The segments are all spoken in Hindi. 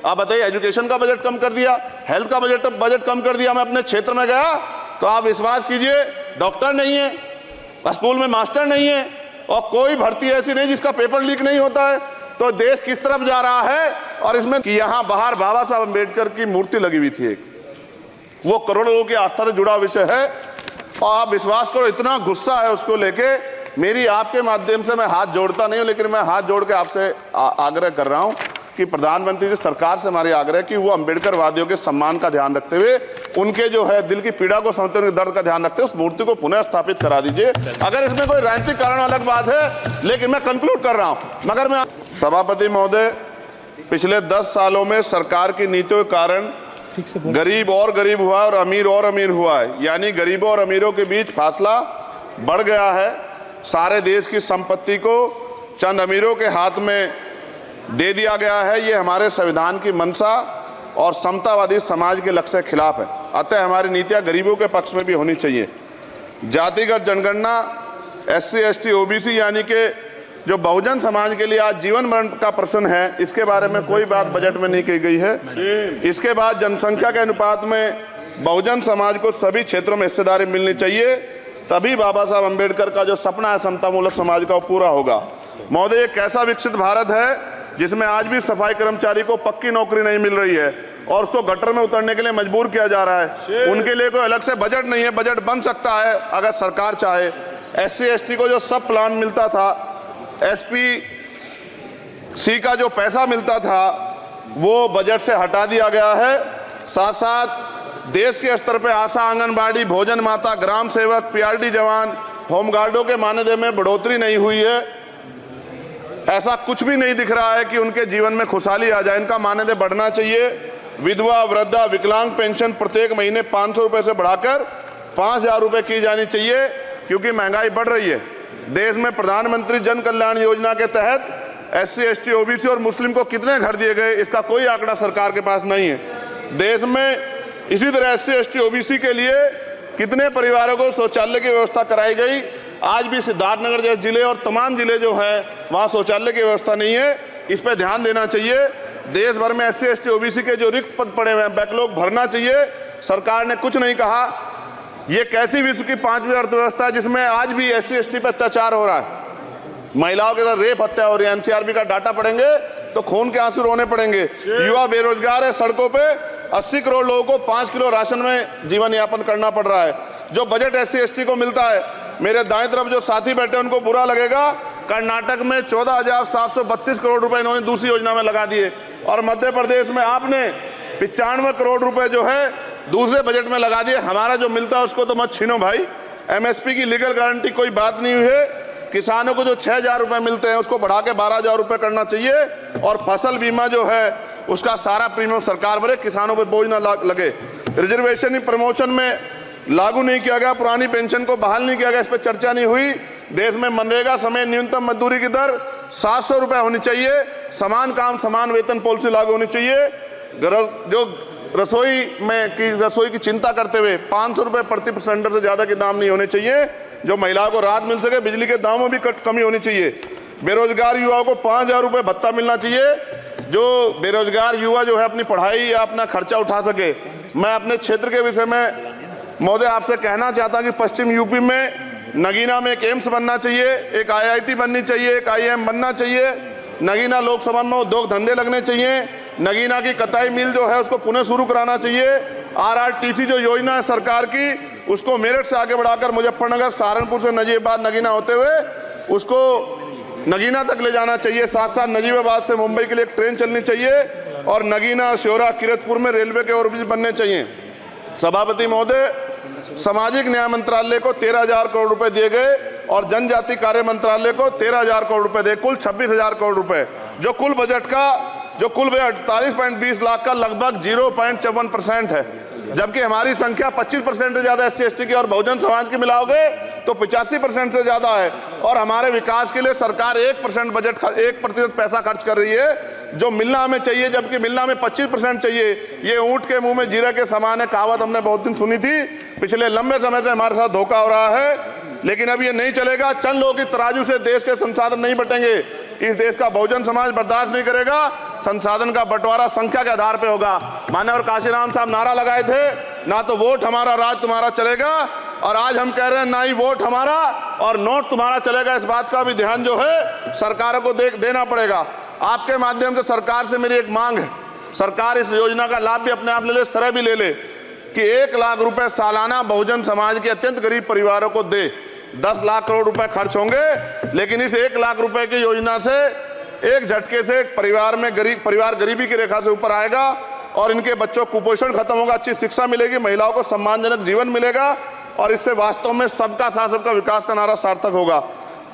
आप बताइए, एजुकेशन का बजट कम कर दिया, हेल्थ का बजट कम कर दिया। मैं अपने क्षेत्र में गया तो आप विश्वास कीजिए, डॉक्टर नहीं है, स्कूल में मास्टर नहीं है, और कोई भर्ती ऐसी नहीं जिसका पेपर लीक नहीं होता है। तो देश किस तरफ जा रहा है। और इसमें कि यहाँ बाहर बाबा साहब अम्बेडकर की मूर्ति लगी हुई थी एक, वो करोड़ों लोगों की आस्था से जुड़ा विषय है, और आप विश्वास करो इतना गुस्सा है उसको लेके। मेरी आपके माध्यम से मैं हाथ जोड़ता नहीं हूं, लेकिन मैं हाथ जोड़ के आपसे आग्रह कर रहा हूं कि प्रधानमंत्री जी, सरकार से हमारी आग्रह कि वो अम्बेडकर वादियों के सम्मान का ध्यान रखते हुए, उनके जो है दिल की पीड़ा को समझते हुए, उनके दर्द का ध्यान रखते हुए उस मूर्ति को पुनः स्थापित करा दीजिए। अगर इसमें कोई राजनीतिक कारण अलग बात है, लेकिन मैं कंक्लूड कर रहा हूं। मगर मैं सभापति महोदय, पिछले 10 सालों में सरकार की नीतियों के कारण गरीब और गरीब हुआ और अमीर हुआ है, यानी गरीबों और अमीरों के बीच फासला बढ़ गया है। सारे देश की संपत्ति को चंद अमीरों के हाथ में दे दिया गया है। ये हमारे संविधान की मंशा और समतावादी समाज के लक्ष्य के खिलाफ है। अतः हमारी नीतियां गरीबों के पक्ष में भी होनी चाहिए। जातिगत जनगणना, SC ST OBC यानी कि जो बहुजन समाज के लिए आज जीवन मरण का प्रश्न है, इसके बारे में कोई बात बजट में नहीं की गई है। इसके बाद जनसंख्या के अनुपात में बहुजन समाज को सभी क्षेत्रों में हिस्सेदारी मिलनी चाहिए, तभी बाबा साहब अम्बेडकर का जो सपना है समतामूलक समाज का, वो पूरा होगा। महोदय, एक ऐसा विकसित भारत है जिसमें आज भी सफाई कर्मचारी को पक्की नौकरी नहीं मिल रही है और उसको गटर में उतरने के लिए मजबूर किया जा रहा है। उनके लिए कोई अलग से बजट नहीं है। बजट बन सकता है अगर सरकार चाहे। SC ST को जो सब प्लान मिलता था, SPC का जो पैसा मिलता था, वो बजट से हटा दिया गया है। साथ साथ देश के स्तर पर आशा, आंगनबाड़ी, भोजन माता, ग्राम सेवक, PRD जवान, होमगार्डों के मानदेय में बढ़ोतरी नहीं हुई है। ऐसा कुछ भी नहीं दिख रहा है कि उनके जीवन में खुशहाली आ जाए। इनका मानदेय बढ़ना चाहिए। विधवा, वृद्धा, विकलांग पेंशन प्रत्येक महीने 500 रुपए से बढ़ाकर 5000 रुपए की जानी चाहिए, क्योंकि महंगाई बढ़ रही है। देश में प्रधानमंत्री जन कल्याण योजना के तहत SC ST OBC और मुस्लिम को कितने घर दिए गए, इसका कोई आंकड़ा सरकार के पास नहीं है। देश में इसी तरह SC ST OBC के लिए कितने परिवारों को शौचालय की व्यवस्था कराई गई। आज भी सिद्धार्थनगर जैसे जिले और तमाम जिले जो हैं, वहाँ शौचालय की व्यवस्था नहीं है। इस पर ध्यान देना चाहिए। देश भर में SC ST OBC के जो रिक्त पद पड़े हुए हैं, बैकलॉग भरना चाहिए। सरकार ने कुछ नहीं कहा। ये कैसी विश्व की 5वीं अर्थव्यवस्था है जिसमें आज भी SC ST पर अत्याचार हो रहा है, महिलाओं के साथ रेप हत्या हो रही है। NCRB का डाटा पढ़ेंगे तो खून के आंसू रोने पड़ेंगे। युवा बेरोजगार है, सड़कों पे 80 करोड़ लोगों को 5 किलो राशन में जीवन यापन करना पड़ रहा है। जो बजट SC ST को मिलता है, मेरे दाएं तरफ जो साथी बैठे उनको बुरा लगेगा, कर्नाटक में 14,732 करोड़ रुपए इन्होंने दूसरी योजना में लगा दिए, और मध्य प्रदेश में आपने 95 करोड़ रुपए जो है दूसरे बजट में लगा दिए। हमारा जो मिलता है उसको तो मत छीनो भाई। MSP की लीगल गारंटी कोई बात नहीं हुई है। किसानों को जो 6,000 रुपए मिलते हैं उसको बढ़ा के 12,000 रुपए करना चाहिए, और फसल बीमा जो है उसका सारा प्रीमियम सरकार भरे, किसानों पर बोझ ना लगे। रिजर्वेशन प्रमोशन में लागू नहीं किया गया, पुरानी पेंशन को बहाल नहीं किया गया, इस पर चर्चा नहीं हुई। देश में मनरेगा समय न्यूनतम मजदूरी की दर 700 रुपए होनी चाहिए। समान काम समान वेतन पॉलिसी लागू होनी चाहिए। जो रसोई की चिंता करते हुए 500 रुपए प्रति सिलेंडर से ज्यादा के दाम नहीं होने चाहिए, जो महिलाओं को राहत मिल सके। बिजली के दामों में भी कमी होनी चाहिए। बेरोजगार युवाओं को 5,000 रुपए भत्ता मिलना चाहिए, जो बेरोजगार युवा जो है अपनी पढ़ाई या अपना खर्चा उठा सके। मैं अपने क्षेत्र के विषय में महोदय आपसे कहना चाहता हूं कि पश्चिम यूपी में नगीना में एक एम्स बनना चाहिए, एक IIT बननी चाहिए, एक IIM बनना चाहिए। नगीना लोकसभा में उद्योग धंधे लगने चाहिए। नगीना की कताई मिल जो है उसको पुनः शुरू कराना चाहिए। RRTC जो योजना है सरकार की, उसको मेरठ से आगे बढ़ाकर मुजफ्फरनगर, सहारनपुर से नजीबाबाद, नगीना होते हुए उसको नगीना तक ले जाना चाहिए। साथ साथ नजीबाबाद से मुंबई के लिए एक ट्रेन चलनी चाहिए, और नगीना, श्योरा, किरतपुर में रेलवे के ओवरब्रिज बनने चाहिए। सभापति महोदय, सामाजिक न्याय मंत्रालय को 13,000 करोड़ रुपए दिए गए, और जनजाति कार्य मंत्रालय को 13,000 करोड़ रुपए दिए, कुल 26,000 करोड़ रुपए। जो कुल बजट 48.20 लाख का लगभग 0.54% है, जबकि हमारी संख्या 25% से ज्यादा SC ST की और बहुजन समाज की मिलाओगे तो 85% से ज्यादा है। और हमारे विकास के लिए सरकार 1% पैसा खर्च कर रही है, जो मिलना हमें चाहिए, जबकि मिलना हमें 25% चाहिए। ये ऊंट के मुंह में जीरा के समान है, कहावत हमने बहुत दिन सुनी थी। पिछले लंबे समय से हमारे साथ धोखा हो रहा है, लेकिन अब ये नहीं चलेगा। चंद लोगों की तराजू से देश के संसाधन नहीं बटेंगे। इस देश का बहुजन समाज बर्दाश्त नहीं करेगा। संसाधन का बंटवारा संख्या के आधार पे होगा। माननीय काशीराम साहब नारा लगाए थे, ना तो वोट हमारा राज तुम्हारा चलेगा, और आज हम कह रहे हैं ना ही वोट हमारा और नोट तुम्हारा चलेगा। इस बात का भी ध्यान जो है सरकारों को देना पड़ेगा। आपके माध्यम से सरकार से मेरी एक मांग है, सरकार इस योजना का लाभ भी अपने आप ले ले, सरह भी ले ले कि 1 लाख रुपए सालाना बहुजन समाज के अत्यंत गरीब परिवारों को दे। 10 लाख करोड़ रुपए खर्च होंगे, लेकिन इस 1 लाख रुपए की योजना से एक झटके से परिवार गरीबी की रेखा से ऊपर आएगा और इनके बच्चों को कुपोषण खत्म होगा, अच्छी शिक्षा मिलेगी, महिलाओं को सम्मानजनक जीवन मिलेगा और इससे वास्तव में सबका साथ सबका विकास का नारा सार्थक होगा।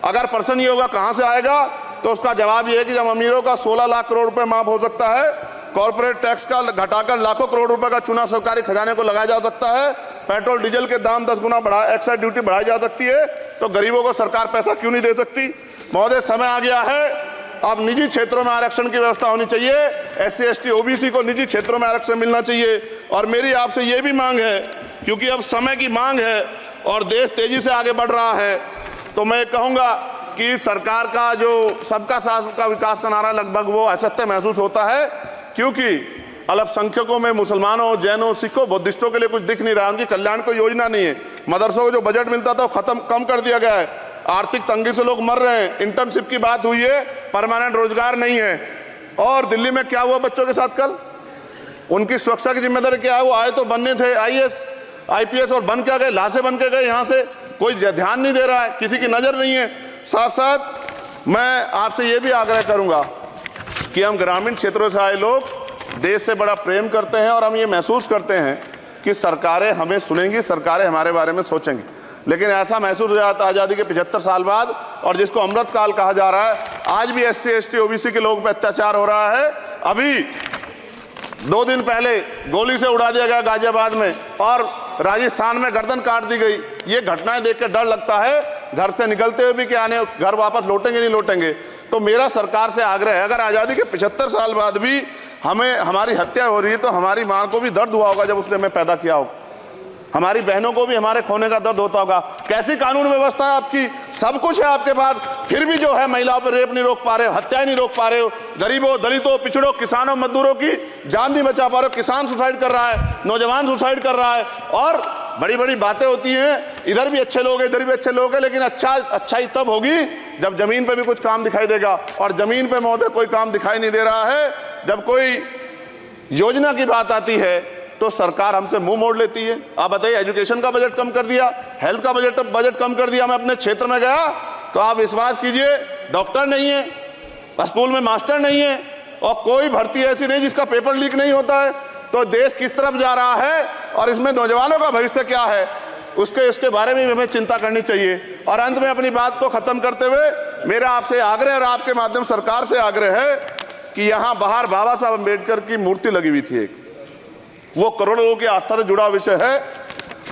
अगर प्रश्न ये होगा कहां से आएगा, तो उसका जवाब ये है कि जब अमीरों का 16 लाख करोड़ रुपए माफ हो सकता है, कॉर्पोरेट टैक्स का घटाकर लाखों करोड़ रुपए का चूना सरकारी खजाने को लगाया जा सकता है, पेट्रोल डीजल के दाम 10 गुना एक्साइज ड्यूटी बढ़ाई जा सकती है, तो गरीबों को सरकार पैसा क्यों नहीं दे सकती। महोदय, समय आ गया है, अब निजी क्षेत्रों में आरक्षण की व्यवस्था होनी चाहिए। SC ST OBC को निजी क्षेत्रों में आरक्षण मिलना चाहिए। और मेरी आपसे ये भी मांग है, क्योंकि अब समय की मांग है और देश तेजी से आगे बढ़ रहा है, तो मैं कहूंगा कि सरकार का जो सबका साथ सबका विकास का नारा लगभग वो असत्य महसूस होता है, क्योंकि अल्पसंख्यकों में मुसलमानों, जैनों, सिखों, बुद्धिस्टों के लिए कुछ दिख नहीं रहा, उनकी कल्याण कोई योजना नहीं है। मदरसों को जो बजट मिलता था वो कम कर दिया गया है, आर्थिक तंगी से लोग मर रहे हैं, इंटर्नशिप की बात हुई है, परमानेंट रोजगार नहीं है। और दिल्ली में क्या हुआ बच्चों के साथ कल, उनकी सुरक्षा की जिम्मेदारी क्या है? वो आए तो बनने थे IAS IPS और बन क्या गए, लाशें बन के गए। यहाँ से कोई ध्यान नहीं दे रहा है, किसी की नजर नहीं है। साथ साथ मैं आपसे ये भी आग्रह करूंगा कि हम ग्रामीण क्षेत्रों से आए लोग देश से बड़ा प्रेम करते हैं और हम ये महसूस करते हैं कि सरकारें हमें सुनेंगी, सरकारें हमारे बारे में सोचेंगी, लेकिन ऐसा महसूस हो जाता है आज़ादी के 75 साल बाद, और जिसको अमृत काल कहा जा रहा है, आज भी SC ST OBC के लोगों पर अत्याचार हो रहा है। अभी 2 दिन पहले गोली से उड़ा दिया गया गाजियाबाद में और राजस्थान में गर्दन काट दी गई। ये घटनाएं देख के डर लगता है, घर से निकलते हुए भी कि आने घर वापस लौटेंगे नहीं लौटेंगे। तो मेरा सरकार से आग्रह है, अगर आज़ादी के 75 साल बाद भी हमारी हत्या हो रही है, तो हमारी मां को भी दर्द हुआ होगा जब उसने हमें पैदा किया होगा, हमारी बहनों को भी हमारे खोने का दर्द होता होगा। कैसी कानून व्यवस्था है आपकी, सब कुछ है आपके पास, फिर भी जो है महिलाओं पर रेप नहीं रोक पा रहे हो, हत्याएं नहीं रोक पा रहे हो, गरीबों, दलितों, पिछड़ों, किसानों, मजदूरों की जान नहीं बचा पा रहे हो। किसान सुसाइड कर रहा है, नौजवान सुसाइड कर रहा है, और बड़ी बड़ी बातें होती हैं, इधर भी अच्छे लोग हैं, इधर भी अच्छे लोग हैं, लेकिन अच्छाई तब होगी जब जमीन पे भी कुछ काम दिखाई देगा। और जमीन पे महोदय कोई काम दिखाई नहीं दे रहा है। जब कोई योजना की बात आती है तो सरकार हमसे मुंह मोड़ लेती है। आप बताइए, एजुकेशन का बजट कम कर दिया, हेल्थ का बजट कम कर दिया। मैं अपने क्षेत्र में गया तो आप विश्वास कीजिए, डॉक्टर नहीं है, स्कूल में मास्टर नहीं है, और कोई भर्ती ऐसी नहीं जिसका पेपर लीक नहीं होता है। तो देश किस तरफ जा रहा है और इसमें नौजवानों का भविष्य क्या है, इसके बारे में हमें चिंता करनी चाहिए। और अंत में अपनी बात को खत्म करते हुए मेरा आपसे आग्रह और आपके माध्यम सरकार से आग्रह है कि यहाँ बाहर बाबा साहब अम्बेडकर की मूर्ति लगी हुई थी एक, वो करोड़ों लोगों की आस्था से जुड़ा विषय है,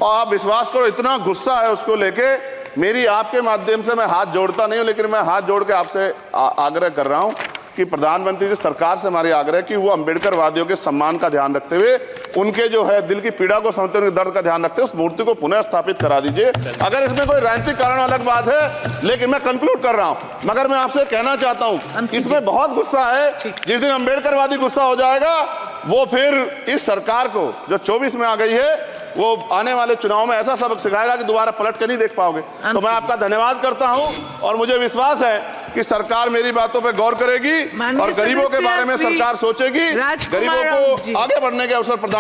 और आप विश्वास करो इतना गुस्सा है उसको लेके। मेरी आपके माध्यम से मैं हाथ जोड़ता नहीं हूं, लेकिन मैं हाथ जोड़ के आपसे आग्रह कर रहा हूं कि प्रधानमंत्री जी, सरकार से हमारी आग्रह कि वो अम्बेडकर वादियों के सम्मान का ध्यान रखते हुए, उनके जो है दिल की पीड़ा को समझते हुए, दर्द का ध्यान रखते हुए उस मूर्ति को पुनः स्थापित करा दीजिए। अगर इसमें कोई राजनीतिक कारण अलग बात है, लेकिन मैं कंक्लूड कर रहा हूं। मगर मैं आपसे कहना चाहता हूं, इसमें बहुत गुस्सा है। जिस दिन अम्बेडकरवादी गुस्सा हो जाएगा, वो फिर इस सरकार को जो 24 में आ गई है, वो आने वाले चुनाव में ऐसा सबक सिखाएगा कि दोबारा पलट के नहीं देख पाओगे। तो मैं आपका धन्यवाद करता हूं, और मुझे विश्वास है कि सरकार मेरी बातों पे गौर करेगी और गरीबों के बारे में सरकार सोचेगी, गरीबों को आगे बढ़ने के अवसर प्रदान